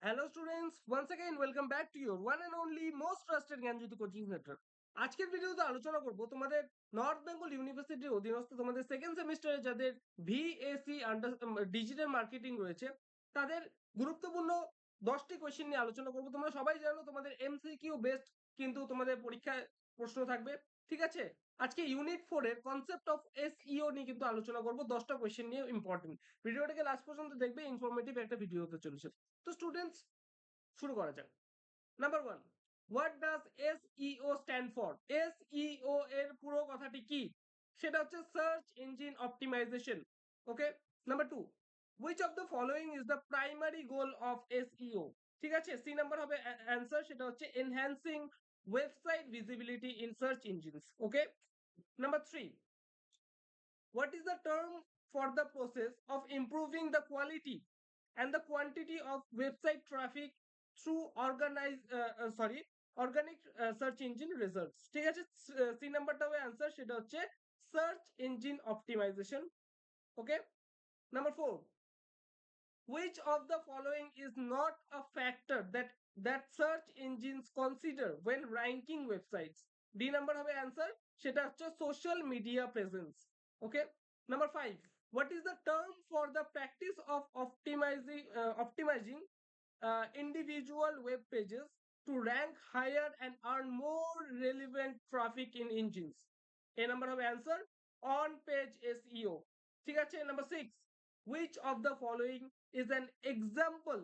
Hello students, once again welcome back to your one and only most trusted Gyanjyoti coaching centre. আজকের ভিডিওতে আলোচনা করব তোমাদের north Bengal ইউনিভার্সিটির অধীনস্থ তোমাদের সেকেন্ড সেমিস্টারে যাদের ভিএসি ডিজিটাল মার্কেটিং রয়েছে তাদের গুরুত্বপূর্ণ 10টি কোশ্চেন নিয়ে আলোচনা করব। তোমরা সবাই জানো তোমাদের এমসিকিউ বেসড কিন্তু তোমাদের পরীক্ষায় প্রশ্ন থাকবে, ঠিক আছে। আজকে ইউনিট 4 এর কনসেপ্ট অফ এসইও নিয়ে কিন্তু আলোচনা করব, 10টা কোশ্চেন নিয়ে ইম্পর্টেন্ট। ভিডিওটাকে লাস্ট পর্যন্ত দেখবে, ইনফরমেটিভ একটা ভিডিও হতে চলেছে। তো স্টুডেন্টস শুরু করা যাক। Number 1, what does SEO stand for? SEO এর পুরো কথাটি কি? সেটা হচ্ছে search engine optimization. Okay. Number 2, which of the following is the primary goal of SEO? ঠিক আছে, সি নাম্বার হবে অ্যান্সার, সেটা হচ্ছে enhancing website visibility in search engines. Okay. Number 3, what is the term for the process of improving the quality and the quantity of website traffic through organic search engine results? ঠিক আছে, C নাম্বারটা হবে answer, সেটা হচ্ছে search engine optimization. Okay. Number 4, which of the following is not a factor that search engines consider when ranking websites? D number হবে answer, সেটা হচ্ছে social media presence. Okay. Number 5, what is the term for the practice of optimizing individual web pages to rank higher and earn more relevant traffic in engines? A number of answer, on page SEO. ঠিক আছে। Number 6, which of the following is an example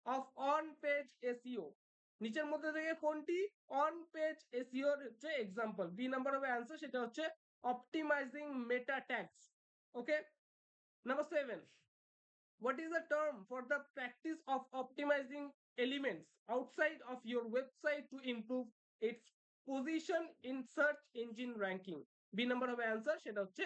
of on page SEO? নিচের মধ্যে থেকে কোনটি on page SEO এর হচ্ছে example? B number হবে answer, সেটা হচ্ছে optimising meta tags. Okay. Number 7, what is the term for the practice of optimizing elements outside of your website to improve its position in search engine ranking? B number হবে answer, সেটা হচ্ছে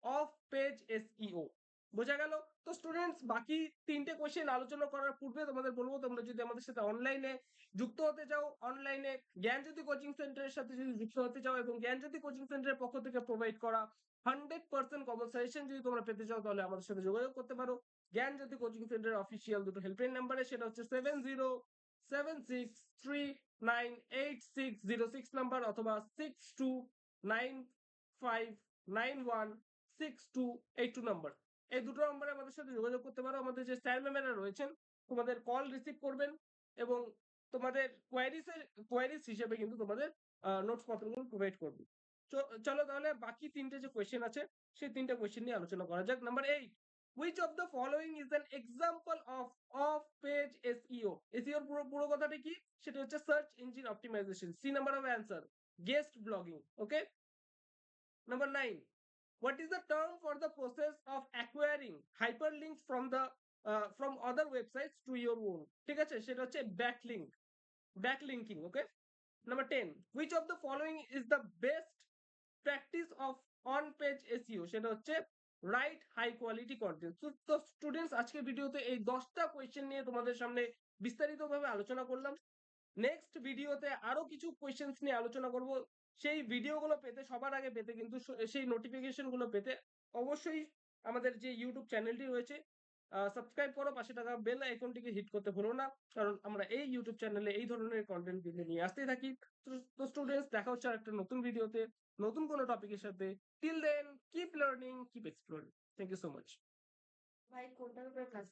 of page SEO. বোঝা গেল? তো students, বাকি তিনটে question আলোচনা করার পূর্বে তোমাদের বলবো, তোমরা যদি আমাদের সাথে অনলাইনে যুক্ত হতে চাও, অনলাইনে জ্ঞানজ্যোতি কোচিং সেন্টারের সাথে যদি যুক্ত হতে চাও এবং জ্ঞানজ্যোতি কোচিং সেন্টারের পক্ষ থেকে প্রোভাইড করা 100% কমন সাজেশন যদি তোমরা পেতে চাও, তাহলে আমাদের সাথে যোগাযোগ করতে পারো জ্ঞানজ্যোতি কোচিং সেন্টারের অফিসিয়াল দুটো হেল্পলাইন নাম্বারে, সেটা হচ্ছে 7076398606 নাম্বার অথবা 6295916282 নাম্বার। এই দুটো নাম্বারে আমাদের সাথে যোগাযোগ করতে পারো। আমাদের যে স্যার ম্যামেরা রয়েছেন তোমাদের কল রিসিভ করবেন এবং তোমাদের কোয়ারিজ হিসেবে কিন্তু তোমাদের নোটস পত্রগুলো প্রোভাইড করবে। চলো তাহলে বাকি তিনটে যে কোয়েশ্চেন আছে সেই তিনটে কোয়েশ্চেন নিয়ে আলোচনা করা যাক। Number 8, which of the following is an example of off page SEO? SEO এর পুরো কথাটা কি? সেটা হচ্ছে search engine optimisation. C number হবে answer, guest blogging. Okay. Number 9, what is the term for the process of acquiring hyperlinks from other websites to your own? ঠিক আছে, সেটা হচ্ছে backlinking. Okay. Number 10, which of the following is the best practice of on page SEO? সেটা হচ্ছে right high quality content. তো students, আজকের ভিডিওতে এই 10টা কোয়েশ্চেন নিয়ে তোমাদের সামনে বিস্তারিতভাবে আলোচনা করলাম। নেক্সট ভিডিওতে আরো কিছু কোয়েশ্চেন্স নিয়ে আলোচনা করব। সেই ভিডিওগুলো পেতে, সবার আগে পেতে কিন্তু সেই নোটিফিকেশন গুলো পেতে অবশ্যই আমাদের যে ইউটিউব চ্যানেলটি রয়েছে সাবস্ক্রাইব করো, পাশে থাকা বেল আইকনটিকে হিট করতে ভুলো না, কারণ আমরা এই ইউটিউব চ্যানেলে এই ধরনের কন্টেন্ট ভিডিও নিয়ে আসতে থাকি। তো স্টুডেন্টস, দেখা হচ্ছে একটা নতুন ভিডিওতে নতুন কোনো টপিকের সাথে। Till then, keep learning, keep exploring. Thank you so much. ভাই কোনটার উপরে